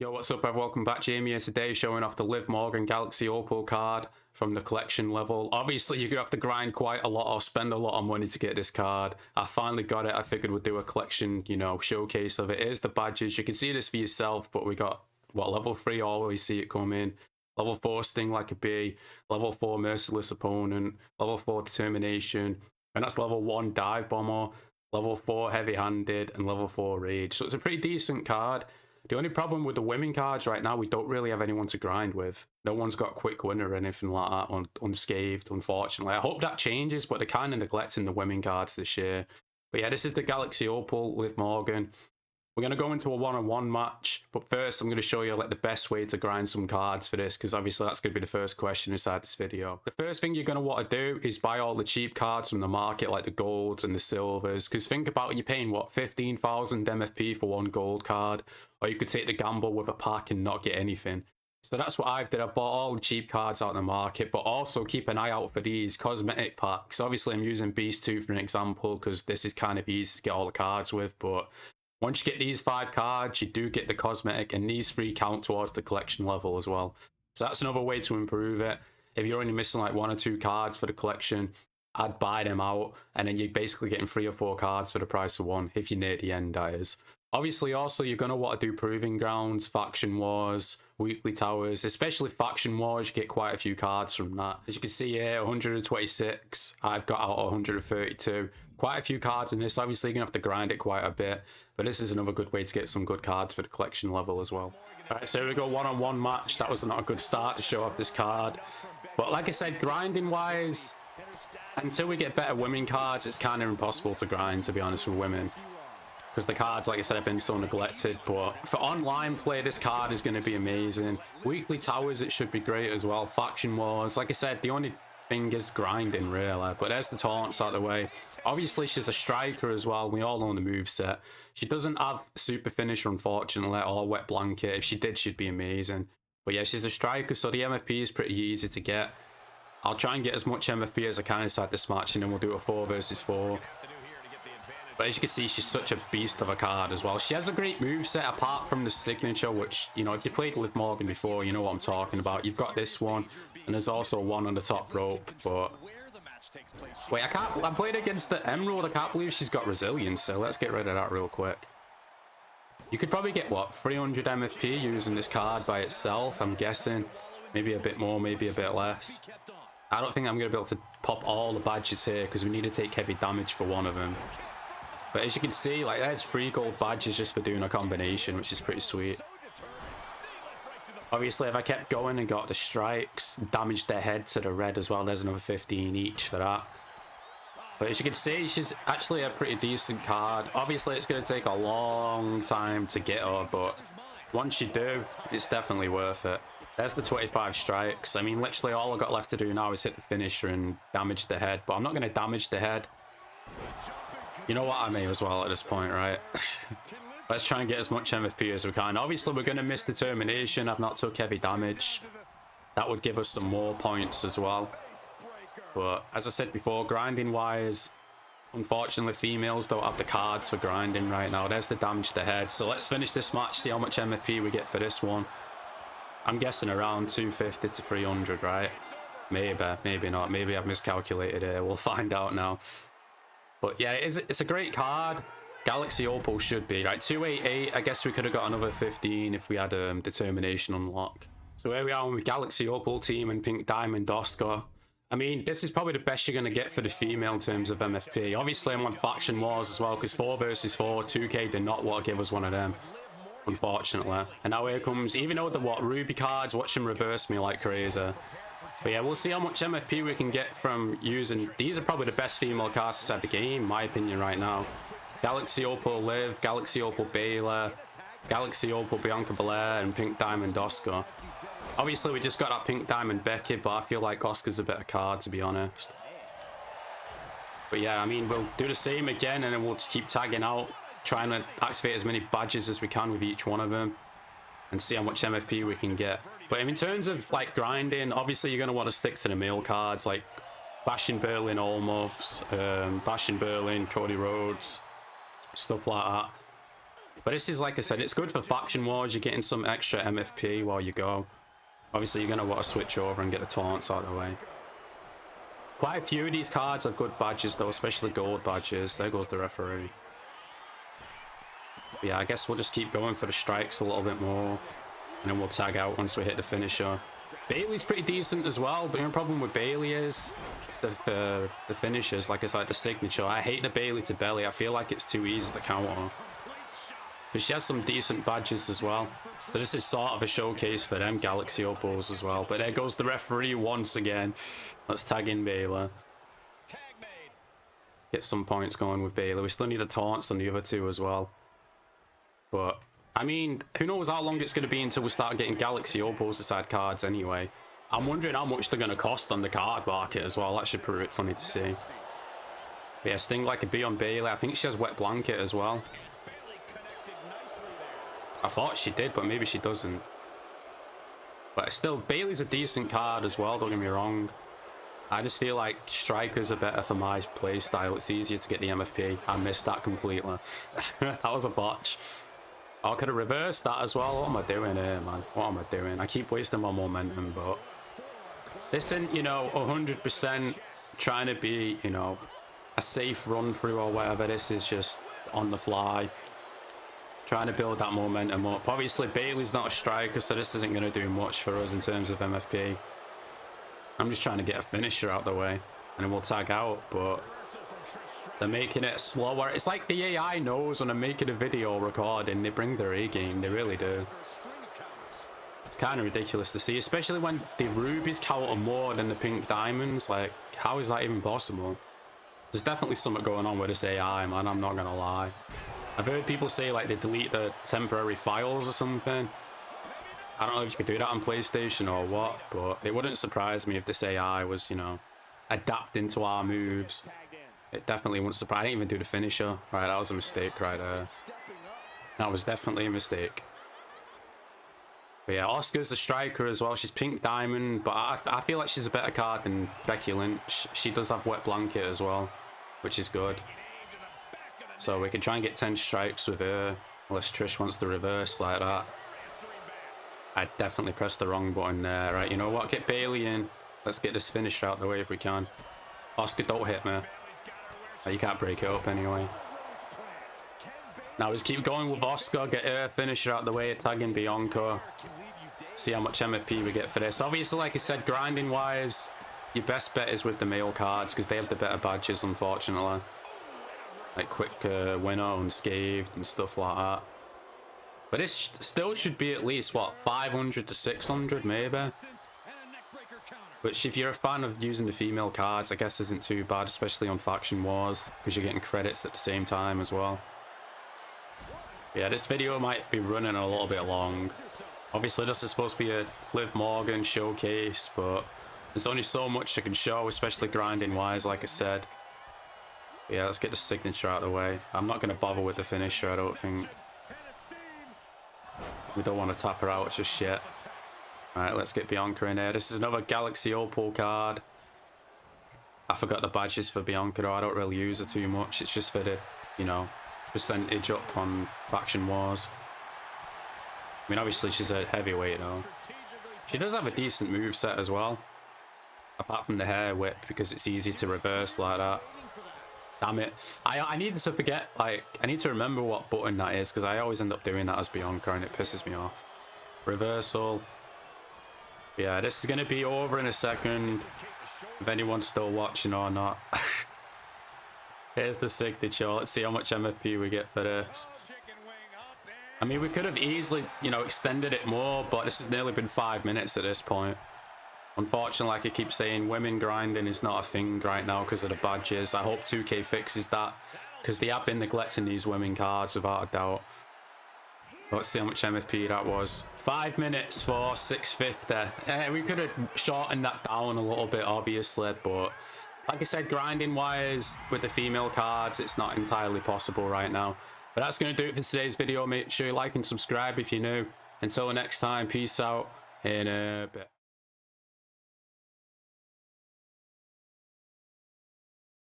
Yo, what's up, everyone? Welcome back. Jamie here today, showing off the Liv Morgan Galaxy Opal card from the collection level. Obviously, you're going to have to grind quite a lot or spend a lot of money to get this card. I finally got it. I figured we'd do a collection, showcase of it. Here's the badges. You can see this for yourself, but we got, level 3, always see it come in. Level 4, Sting Like a Bee. Level 4, Merciless Opponent. Level 4, Determination. And that's level 1, Dive Bomber. Level 4, Heavy Handed. And level 4, Rage. So it's a pretty decent card. The only problem with the women cards right now, we don't really have anyone to grind with. No one's got quick win or anything like that unscathed, unfortunately. I hope that changes, but they're kind of neglecting the women cards this year. But yeah, this is the Galaxy Opal Liv Morgan. We're going to go into a one-on-one match, but first I'm going to show you the best way to grind some cards for this, because obviously that's going to be the first question inside this video. The first thing you're going to want to do is buy all the cheap cards from the market, like the golds and the silvers, because think about it, you're paying, what, 15,000 MFP for one gold card, or you could take the gamble with a pack and not get anything. So that's what I've did. I've bought all the cheap cards out in the market, but also keep an eye out for these cosmetic packs. Obviously I'm using Beast 2 for an example, because this is kind of easy to get all the cards with, but once you get these 5 cards, you do get the cosmetic, and these 3 count towards the collection level as well. So that's another way to improve it. If you're only missing like 1 or 2 cards for the collection, I'd buy them out, and then you're basically getting 3 or 4 cards for the price of 1, if you're near the end, that is. Obviously, also, you're going to want to do Proving Grounds, Faction Wars, Weekly Towers, especially Faction Wars. You get quite a few cards from that. As you can see here, 126. I've got out 132. Quite a few cards in this. Obviously, you're going to have to grind it quite a bit, but this is another good way to get some good cards for the collection level as well. Alright, so here we go, one-on-one match. That was not a good start to show off this card. But like I said, grinding-wise, until we get better women cards, it's kind of impossible to grind, to be honest, with women. Because the cards, like I said, have been so neglected. But for online play, this card is going to be amazing. Weekly Towers, it should be great as well. Faction Wars, like I said, the only thing is grinding, really. But there's the taunts out of the way. Obviously, she's a striker as well. We all know the moveset. She doesn't have Super Finisher, unfortunately, or Wet Blanket. If she did, she'd be amazing. But yeah, she's a striker, so the MFP is pretty easy to get. I'll try and get as much MFP as I can inside this match, and then we'll do a 4 versus 4. But as you can see, she's such a beast of a card as well. She has a great moveset apart from the signature, which, if you played Liv Morgan before, you know what I'm talking about. You've got this one, and there's also one on the top rope, but... Wait, I played against the Emerald. I can't believe she's got resilience, so let's get rid of that real quick. You could probably get, what, 300 MFP using this card by itself, I'm guessing. Maybe a bit more, maybe a bit less. I don't think I'm going to be able to pop all the badges here, because we need to take heavy damage for one of them. But as you can see, there's 3 gold badges just for doing a combination, which is pretty sweet. Obviously, if I kept going and got the strikes, damaged their head to the red as well, there's another 15 each for that. But as you can see, she's actually a pretty decent card. Obviously, it's going to take a long time to get her, but once you do, it's definitely worth it. There's the 25 strikes. I mean, literally all I've got left to do now is hit the finisher and damage the head, but I'm not going to damage the head. You know what, I may as well at this point, right? Let's try and get as much MFP as we can. Obviously, we're going to miss Determination. I've not took heavy damage. That would give us some more points as well. But as I said before, grinding-wise, unfortunately, females don't have the cards for grinding right now. There's the damage to the head. So let's finish this match, see how much MFP we get for this one. I'm guessing around 250 to 300, right? Maybe, maybe not. Maybe I've miscalculated here. We'll find out now. But yeah, it's a great card. Galaxy Opal should be, right? 288, I guess we could have got another 15 if we had Determination unlock. So here we are with Galaxy Opal team and Pink Diamond Oscar. I mean, this is probably the best you're going to get for the female in terms of MFP. Obviously, I'm on Faction Wars as well, because 4 versus 4, 2K did not want to give us one of them, unfortunately. And now here comes, even though the Ruby cards, watch them reverse me like crazy. But yeah, we'll see how much MFP we can get from using... These are probably the best female cards inside the game, in my opinion, right now. Galaxy Opal Liv, Galaxy Opal Baylor, Galaxy Opal Bianca Belair, and Pink Diamond Oscar. Obviously, we just got that Pink Diamond Becky, but I feel like Oscar's a better card, to be honest. But yeah, I mean, we'll do the same again, and then we'll just keep tagging out, trying to activate as many badges as we can with each one of them, and see how much MFP we can get. But in terms of grinding, obviously you're going to want to stick to the male cards like Bastion Berlin Olmos, Bastion Berlin, Cody Rhodes, stuff like that. But this is, like I said, it's good for faction wars. You're getting some extra MFP while you go. Obviously, you're going to want to switch over and get the taunts out of the way. Quite a few of these cards have good badges, though, especially gold badges. There goes the referee. But yeah, I guess we'll just keep going for the strikes a little bit more. And then we'll tag out once we hit the finisher. Bailey's pretty decent as well, but the only problem with Bailey is the finishers, like it's like the signature. I hate the Bailey to belly. I feel like it's too easy to counter. But she has some decent badges as well. So this is sort of a showcase for them Galaxy Opals as well. But there goes the referee once again. Let's tag in Bailey. Get some points going with Bailey. We still need the taunts on the other two as well. But, I mean, who knows how long it's going to be until we start getting Galaxy Opals aside cards anyway. I'm wondering how much they're going to cost on the card market as well. That should prove it funny to see. But yeah, Sting like a B on Bailey. I think she has Wet Blanket as well. I thought she did, but maybe she doesn't. But still, Bailey's a decent card as well, don't get me wrong. I just feel like strikers are better for my play style. It's easier to get the MFP. I missed that completely. That was a botch. Oh, could have reversed that as well. What am I doing here, man? What am I doing? I keep wasting my momentum, but this isn't, you know, 100% trying to be, you know, a safe run through or whatever. This is just on the fly. Trying to build that momentum up. Obviously, Bailey's not a striker, so this isn't going to do much for us in terms of MFP. I'm just trying to get a finisher out the way, and then we'll tag out, but they're making it slower. It's like the AI knows when I'm making a video recording, they bring their A game. They really do. It's kind of ridiculous to see, especially when the rubies counter more than the pink diamonds. Like, how is that even possible? There's definitely something going on with this AI, man. I'm not going to lie. I've heard people say like they delete the temporary files or something. I don't know if you could do that on PlayStation or what, but it wouldn't surprise me if this AI was, you know, adapting to our moves. It definitely wouldn't surprise. I didn't even do the finisher. Right, that was a mistake right there. That was definitely a mistake. But yeah, Asuka's a striker as well. She's pink diamond, but I feel like she's a better card than Becky Lynch. She does have Wet Blanket as well, which is good. So we can try and get 10 strikes with her, unless Trish wants to reverse like that. I definitely pressed the wrong button there. Right, you know what? Get Bailey in. Let's get this finisher out the way if we can. Asuka, don't hit me. Oh, you can't break it up anyway. Now let's keep going with Asuka. Get her finisher out the way. Tag in Bianca. See how much MFP we get for this. Obviously, like I said, grinding-wise, your best bet is with the male cards because they have the better badges, unfortunately. Like Quick Winner, Unscathed, and stuff like that. But this still should be at least, what, 500 to 600 maybe? Which, if you're a fan of using the female cards, I guess isn't too bad, especially on Faction Wars, because you're getting credits at the same time as well. Yeah, this video might be running a little bit long. Obviously, this is supposed to be a Liv Morgan showcase, but there's only so much I can show, especially grinding-wise, like I said. Yeah, let's get the signature out of the way. I'm not going to bother with the finisher, I don't think. We don't want to tap her out just yet. Alright, let's get Bianca in here. This is another Galaxy Opal card. I forgot the badges for Bianca though. I don't really use her too much. It's just for the, you know, percentage up on Faction Wars. I mean, obviously she's a heavyweight though. She does have a decent moveset as well. Apart from the hair whip, because it's easy to reverse like that. Damn it. I need to forget, like, I need to remember what button that is, because I always end up doing that as Bianca and it pisses me off. Reversal. Yeah, this is going to be over in a second, if anyone's still watching or not. Here's the signature. Let's see how much MFP we get for this. I mean, we could have easily, you know, extended it more, but this has nearly been 5 minutes at this point. Unfortunately, like I keep saying, women grinding is not a thing right now because of the badges. I hope 2K fixes that, because they have been neglecting these women cards without a doubt. Let's see how much MFP that was. 5 minutes for 650. We could have shortened that down a little bit, obviously, but like I said, grinding-wise, with the female cards, it's not entirely possible right now. But that's going to do it for today's video. Make sure you like and subscribe if you're new. Until next time, peace out in a bit.